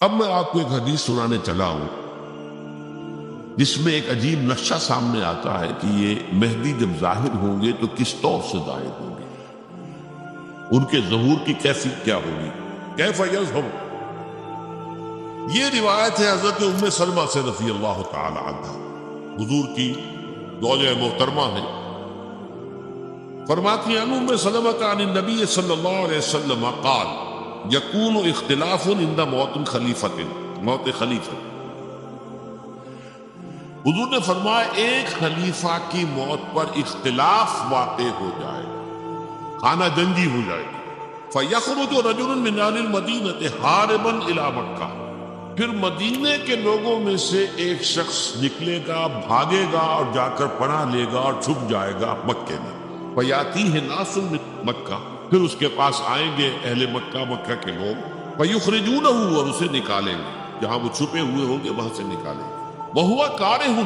اب میں آپ کو ایک حدیث سنانے چلا ہوں جس میں ایک عجیب نقشہ سامنے آتا ہے کہ یہ مہدی جب ظاہر ہوں گے تو کس طور سے ظاہر ہوں گے، ان کے ظہور کی کیفیت کیا ہوگی، کیف یظہر۔ یہ روایت ہے حضرت ام سلمہ سے رضی اللہ تعالی عنہا، حضور کی زوجہ محترمہ ہے، فرماتی ہیں ام سلمہ عن النبی صلی اللہ علیہ وسلم قال یکون اختلاف عند موت خلیفۃ، موت خلیفہ، حضور نے فرمایا ایک خلیفہ کی موت پر اختلاف واقع ہو جائے گا، خانہ جنگی ہو جائے گی، فَيَخْرُجُ رَجُلٌ مِّنْ أَهْلِ الْمَدِينَةِ حَارِبًا إِلَىٰ مَكَّةَ، پھر مدینے کے لوگوں میں سے ایک شخص نکلے گا، بھاگے گا اور جا کر پناہ لے گا اور چھپ جائے گا مکے میں، فَيَأْتِيهِ نَاسٌ مِّن مکہ، پھر اس کے پاس آئیں گے اہل مکہ، مکہ کے لوگ، فَيُخْرِجُونَهُ، اور اسے نکالیں گے، جہاں وہ چھپے ہوئے ہوں گے وہاں سے نکالیں گے، وَهُوَ كَارِهٌ،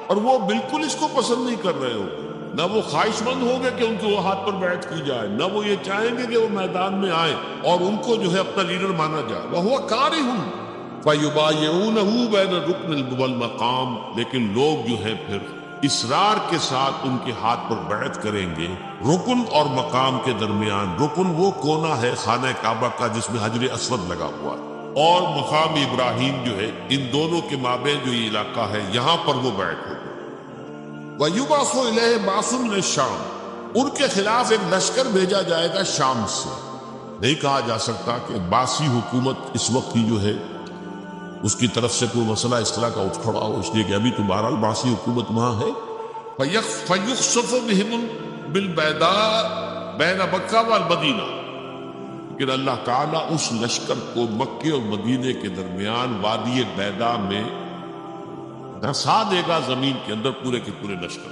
اور وہ بالکل اس کو پسند نہیں کر رہے ہوں گے، نہ وہ خواہش مند ہوں گے کہ ان کو ہاتھ پر بیعت کی جائے، نہ وہ یہ چاہیں گے کہ وہ میدان میں آئیں اور ان کو جو ہے اپنا لیڈر مانا جائے، وَهُوَ كَارِهٌ فَيُبَايِعُونَهُ بَيْنَ الرُّكْنِ وَالْمَقَامِ، لیکن لوگ جو ہے پھر اصرار کے ساتھ ان کے ہاتھ پر بیعت کریں گے رکن اور مقام کے درمیان۔ رکن وہ کونا ہے خانہ کعبہ کا جس میں حجر اسود لگا ہوا ہے، اور مقام ابراہیم جو ہے، ان دونوں کے مابین جو یہ علاقہ ہے یہاں پر وہ بیعت ہوگی۔ وَيُبْعَثُ إِلَيْهِ بَعْثٌ مِّنَ الشَّامِ، ان کے خلاف ایک لشکر بھیجا جائے گا شام سے۔ نہیں کہا جا سکتا کہ باسی حکومت اس وقت ہی جو ہے اس کی طرف سے کوئی مسئلہ اس طرح کا اٹھ کھڑا ہو، اس لیے کہ ابھی تو بہرحال باسی حکومت وہاں ہے۔ فَيُخْسَفُ بِهِمْ بِالْبَيْدَاءِ بَيْنَ مَکَّہ وَالْمَدِینَہ، لیکن اللہ تعالیٰ اس لشکر کو مکے اور مدینے کے درمیان وادی بیدا میں دھسا دے گا، زمین کے اندر پورے کے پورے لشکر۔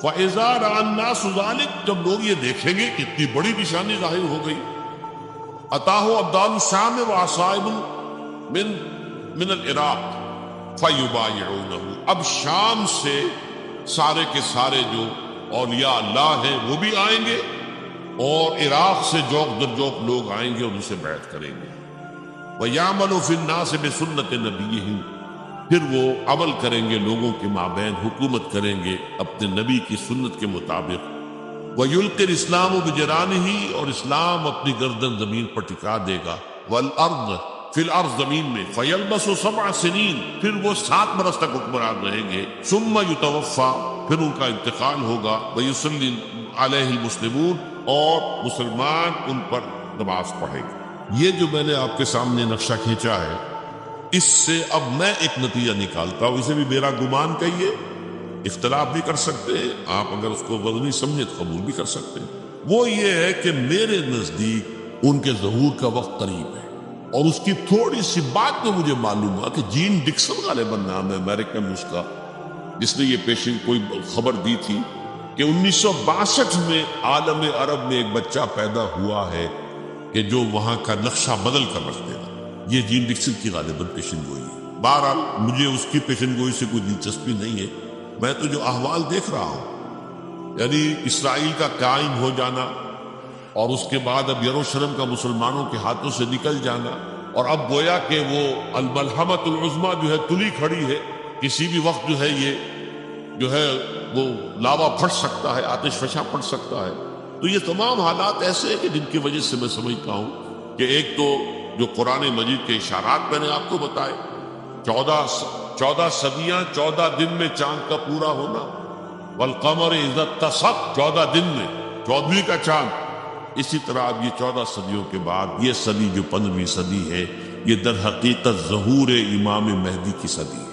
فَإِذَا رَأَى النَّاسُ ذَلِكَ، جب لوگ یہ دیکھیں گے کہ اتنی بڑی نشانی ظاہر ہو گئی، أَتَاهُ أَبْدَالُ الشَّامِ وَعَصَائِبٌ من العراق فَيُبَايِعُونَهُ، اب شام سے سارے کے سارے جو اولیاء اللہ ہیں وہ بھی آئیں گے، اور عراق سے جوک در جوک لوگ آئیں گے اور اسے بیعت کریں گے۔ وَيَعْمَلُ فِي النَّاسِ بِسُنَّةِ نَبِيِّهِمْ، پھر وہ عمل کریں گے لوگوں کے مابین، حکومت کریں گے اپنے نبی کی سنت کے مطابق۔ وَيُلْقِي الْإِسْلَامُ بِجَرَانِهِ، اور اسلام اپنی گردن زمین پر ٹکا دے گا۔ وَالْأَرْضِ، فی الارض، زمین میں، فَيَلْبَسُ 7 سنین، پھر وہ 7 برس تک حکمران رہیں گے۔ ثم یتوفا، پھر ان کا انتقال ہوگا۔ وَيُصَلِّي عَلَيْهِ الْمُسْلِمُونَ، اور مسلمان ان پر نماز پڑھیں گے۔ یہ جو میں نے آپ کے سامنے نقشہ کھینچا ہے، اس سے اب میں ایک نتیجہ نکالتا ہوں، اسے بھی میرا گمان کہیے، اختلاف بھی کر سکتے ہیں آپ، اگر اس کو وزنی سمجھے تو قبول بھی کر سکتے ہیں۔ وہ یہ ہے کہ میرے نزدیک ان کے ظہور کا وقت قریب ہے، اور اس کی تھوڑی سی بات میں مجھے معلوم ہوا کہ جین ڈکسن غالباً نام ہے امریکن اس کا، جس نے یہ پیشن کوئی خبر دی تھی کہ 1962 میں عالم عرب میں ایک بچہ پیدا ہوا ہے کہ جو وہاں کا نقشہ بدل کر رکھ دے گا۔ یہ جین ڈکسن کی غالباً پیشن گوئی ہے۔ بہرحال مجھے اس کی پیشن گوئی سے کوئی دلچسپی نہیں ہے، میں تو جو احوال دیکھ رہا ہوں، یعنی اسرائیل کا قائم ہو جانا، اور اس کے بعد اب یروشلم کا مسلمانوں کے ہاتھوں سے نکل جانا، اور اب گویا کہ وہ الملحمۃ العظمیٰ جو ہے تلی کھڑی ہے، کسی بھی وقت جو ہے یہ جو ہے وہ لاوا پھٹ سکتا ہے، آتش فشاں پڑ سکتا ہے۔ تو یہ تمام حالات ایسے ہیں کہ جن کی وجہ سے میں سمجھتا ہوں کہ ایک تو جو قرآن مجید کے اشارات میں نے آپ کو بتائے، 14 صدیاں، 14 دن میں چاند کا پورا ہونا، والقمر اذا اتسق، 14 دن میں 14ویں کا چاند۔ اسی طرح اب یہ 14 صدیوں کے بعد یہ صدی جو 15ویں صدی ہے، یہ در حقیقت ظہور امام مہدی کی صدی ہے۔